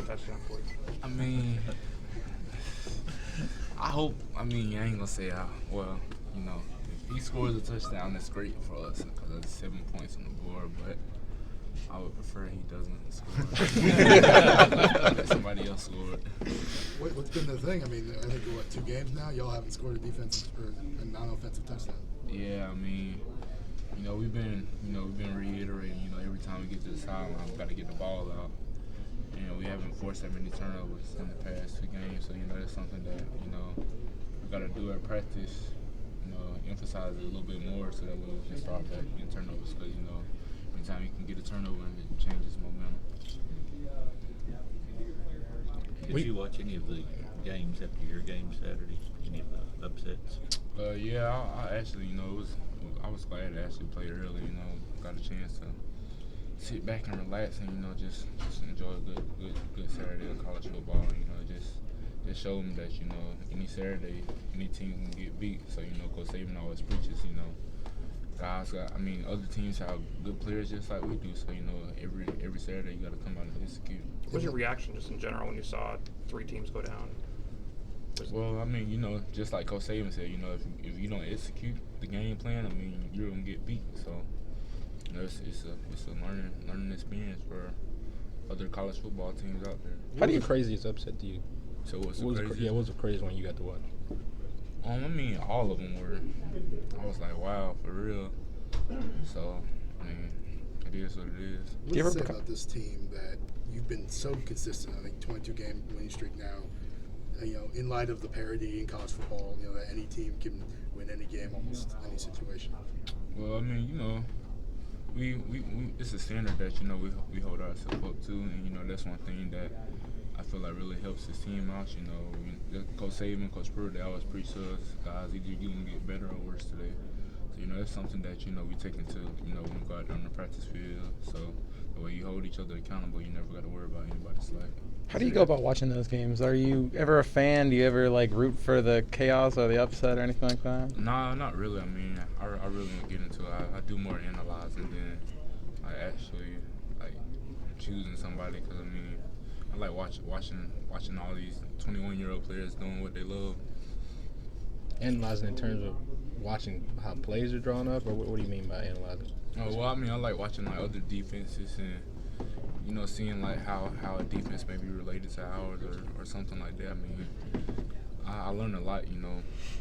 touchdown for you? I mean, I ain't gonna say well, if he scores a touchdown, that's great for us because that's 7 points on the board, but I would prefer he doesn't score. Let somebody else score. What's been the thing? I mean, I think, 2 games now? Y'all haven't scored a defensive or a non-offensive touchdown. Yeah, I mean, we've been reiterating, every time we get to the sideline, we got to get the ball out. And we haven't forced that many turnovers in the past 2 games, so, that's something that, we got to do at practice, emphasize it a little bit more so that we can start back getting turnovers because, anytime you can get a turnover, it changes momentum. Did you watch any of the games after your game Saturday? Any of the upsets? Yeah, I actually, I was glad to actually play early. Got a chance to sit back and relax and just enjoy a good Saturday of college football. Just show them that any Saturday, any team can get beat. So Coach Saban always preaches, guys other teams have good players just like we do. So every Saturday you got to come out and execute. What was your reaction just in general when you saw 3 teams go down? Well, just like Coach Saban said, if you don't execute the game plan, you're gonna get beat. So, it's a learning experience for other college football teams out there. How do you craziest upset do you? So what's the craziest? What was the craziest one you got to watch? All of them were. I was like, wow, for real. So, it is what it is. What do you say about this team that you've been so consistent? I think 22-game winning streak now. In light of the parity in college football, that any team can win any game, almost any situation. Well, we it's a standard that we hold ourselves up to, and that's one thing that I feel like really helps this team out. Coach Saban, Coach Pruitt, they always preach to us, guys, either you're gonna get better or worse today. So that's something that we take into when we go out on the practice field. So the way you hold each other accountable, you never got to worry about anybody's slack. How do you go about watching those games? Are you ever a fan? Do you ever root for the chaos or the upset or anything like that? Nah, not really. I really don't get into it. I do more analyzing than I actually choosing somebody because I like watching all these 21-year-old players doing what they love. Analyzing in terms of watching how plays are drawn up, or what do you mean by analyzing? Oh well, I like watching other defenses and seeing how a defense may be related to ours or something like that. I learn a lot,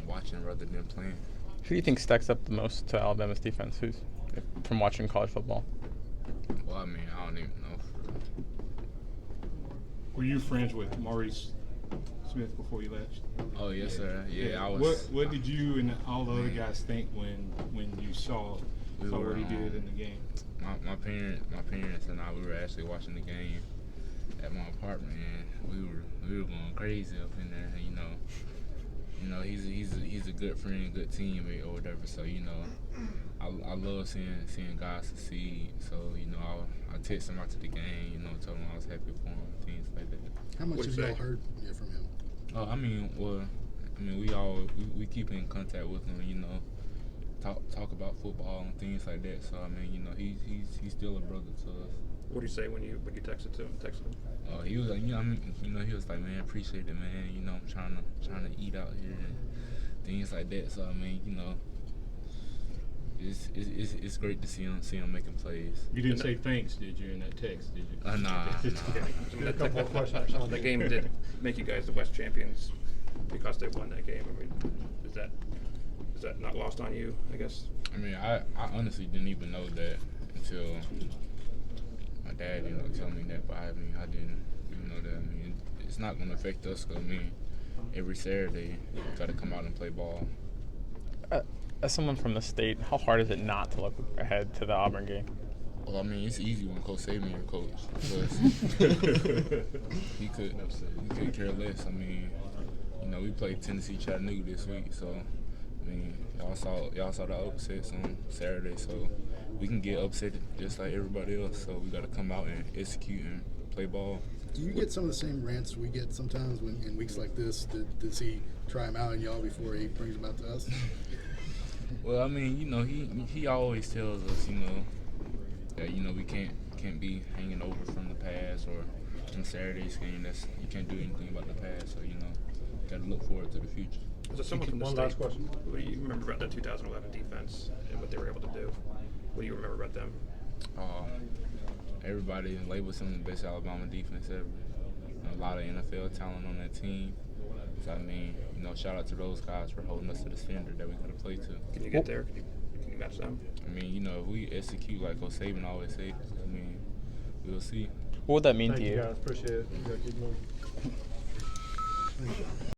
watching rather than playing. Who do you think stacks up the most to Alabama's defense? Who's from watching college football? Well, I don't even know. Were you friends with Maurice Smith before you left? Oh yes, sir. Yeah, I was. What did you and all the other guys think when you saw what he did in the game? My parents and I, we were actually watching the game at my apartment, and we were going crazy up in there. He's a good friend, good teammate or whatever. So I love seeing guys succeed. So I text him after the game, told him I was happy for him, things like that. How much have y'all heard from him? We keep in contact with him, talk about football and things like that. So he's still a brother to us. What do you say when you texted him? He was like, he was like, man, appreciate it, man. I'm trying to eat out here and things like that. So it's great to see him making plays. You didn't say thanks, did you, in that text? Did you? Nah. A couple more questions. The game did make you guys the West champions because they won that game. Is that not lost on you, I guess? I honestly didn't even know that until my dad, told me that. But I didn't even know that. It's not going to affect us because every Saturday we got to come out and play ball. As someone from the state, how hard is it not to look ahead to the Auburn game? Well, it's easy when Coach Saban your coach because he could care less. We played Tennessee Chattanooga this week, so y'all saw the upsets on Saturday, so we can get upset just like everybody else. So we got to come out and execute and play ball. Do you get some of the same rants we get sometimes when in weeks like this? Does he try them out on y'all before he brings them out to us? Well, he always tells us, that we can't be hanging over from the past or in Saturday's game, you can't do anything about the past. So got to look forward to the future. So someone from the One state, last question. what do you remember about the 2011 defense and what they were able to do? What do you remember about them? Everybody labels him the best Alabama defense ever. A lot of NFL talent on that team. So I mean, shout out to those guys for holding us to the standard that we could have played to. Can you get there? Can you match them? I mean, if we execute like Saban always say, I mean, we'll see. What would that mean Thank to you you? guys. Appreciate it. You gotta keep moving.